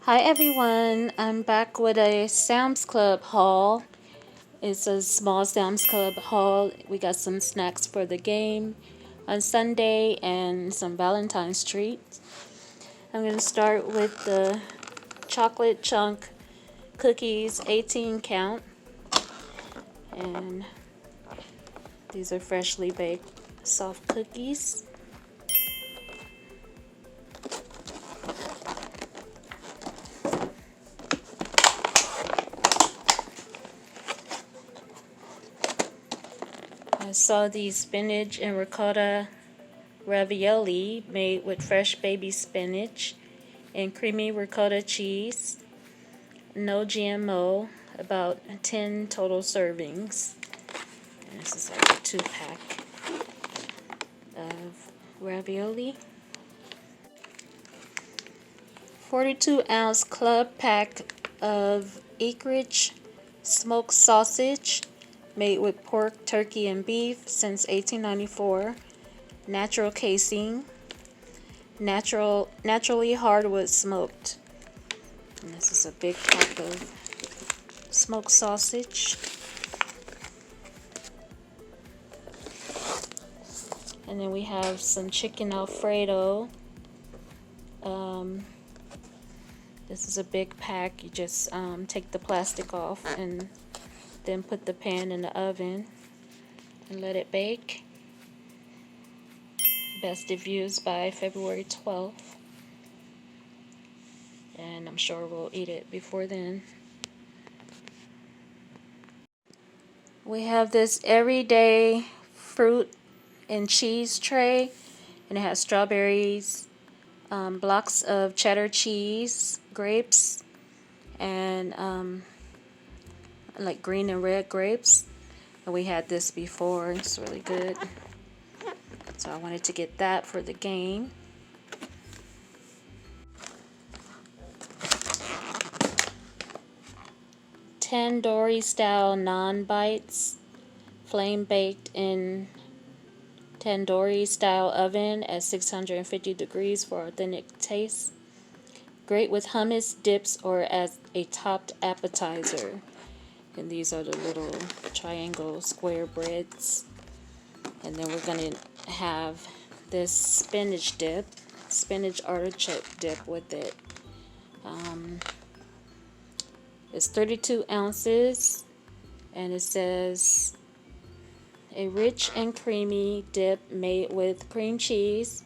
Hi everyone, I'm back with a Sam's Club haul. It's a small Sam's Club haul. We got some snacks for the game on Sunday and some Valentine's treats. I'm going to start with the chocolate chunk cookies, 18 count. And these are freshly baked soft cookies. I saw these spinach and ricotta ravioli made with fresh baby spinach and creamy ricotta cheese. No GMO, about 10 total servings. And this is like a 2-pack of ravioli. 42-ounce club pack of acreage smoked sausage made with pork, turkey, and beef since 1894. Natural casing. Naturally hardwood smoked. And this is a big pack of smoked sausage. And then we have some chicken Alfredo. This is a big pack. You just take the plastic off and then put the pan in the oven and let it bake. Best if used by February 12th. And I'm sure we'll eat it before then. We have this everyday fruit and cheese tray, and it has strawberries, blocks of cheddar cheese, grapes, and like green and red grapes. And we had this before. It's really good. So I wanted to get that for the game. Tandoori style naan bites, flame baked in tandoori style oven at 650 degrees for authentic taste. Great with hummus, dips, or as a topped appetizer. And these are the little triangle square breads. And then we're going to have this spinach dip, spinach artichoke dip with it. It's 32 ounces, and it says a rich and creamy dip made with cream cheese,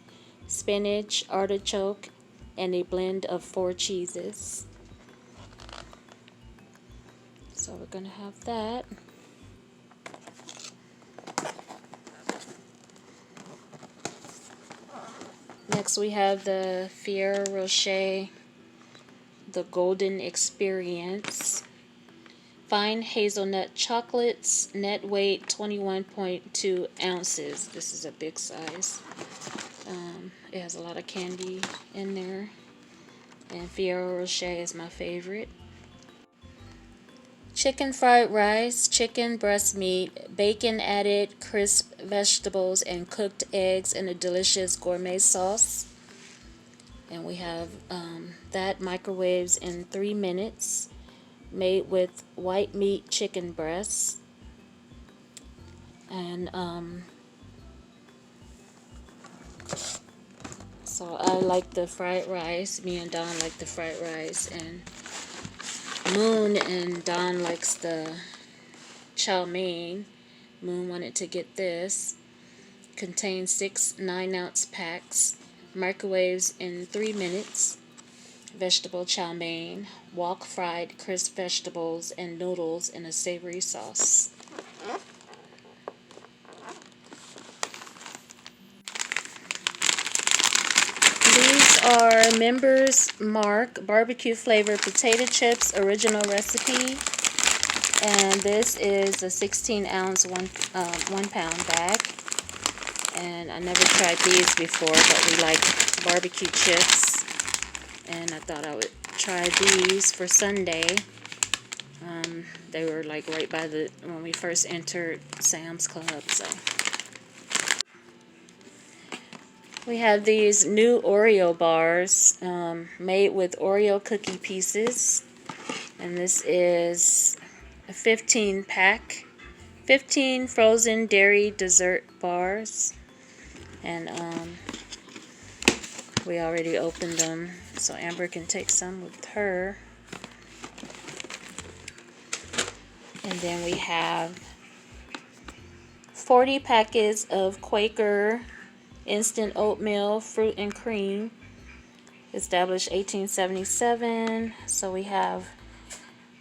spinach, artichoke, and a blend of 4 cheeses. So we're going to have that. Next we have the Ferrero Rocher, the Golden Experience. Fine hazelnut chocolates, net weight 21.2 ounces. This is a big size. It has a lot of candy in there. And Ferrero Rocher is my favorite. Chicken fried rice, chicken breast meat, bacon added, crisp vegetables, and cooked eggs in a delicious gourmet sauce. And we have that microwaves in 3 minutes, made with white meat chicken breasts. And so I like the fried rice. Me and Don like the fried rice, and Moon and Don likes the chow mein. Moon wanted to get this. Contains 6 9-ounce packs. Microwaves in 3 minutes. Vegetable chow mein, wok fried crisp vegetables, and noodles in a savory sauce. These are Members Mark barbecue flavored potato chips, original recipe. And this is a 16-ounce, 1-pound bag. And I never tried these before, but we like barbecue chips. And I thought I would try these for Sunday. They were like right by when we first entered Sam's Club. So We have these new Oreo bars made with Oreo cookie pieces. And this is a 15 pack. 15 frozen dairy dessert bars. And we already opened them, so Amber can take some with her. And then we have 40 packets of Quaker instant oatmeal fruit and cream, established 1877. So we have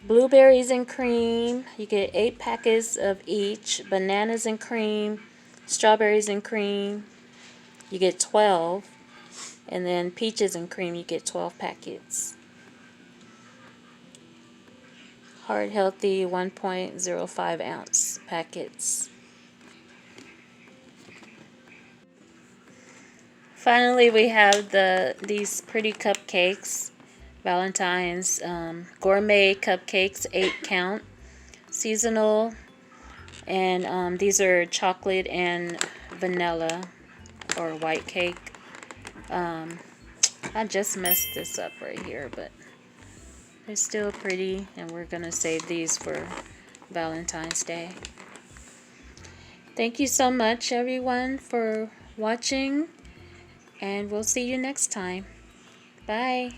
blueberries and cream. You get 8 packets of each. Bananas and cream, strawberries and cream, you get 12. And then peaches and cream, you get 12 packets. Heart Healthy 1.05 ounce packets. Finally, we have these pretty cupcakes, Valentine's gourmet cupcakes, 8 count, seasonal, and these are chocolate and vanilla or white cake. I just messed this up right here, but they're still pretty, and we're gonna save these for Valentine's Day. Thank you so much, everyone, for watching, and we'll see you next time. Bye.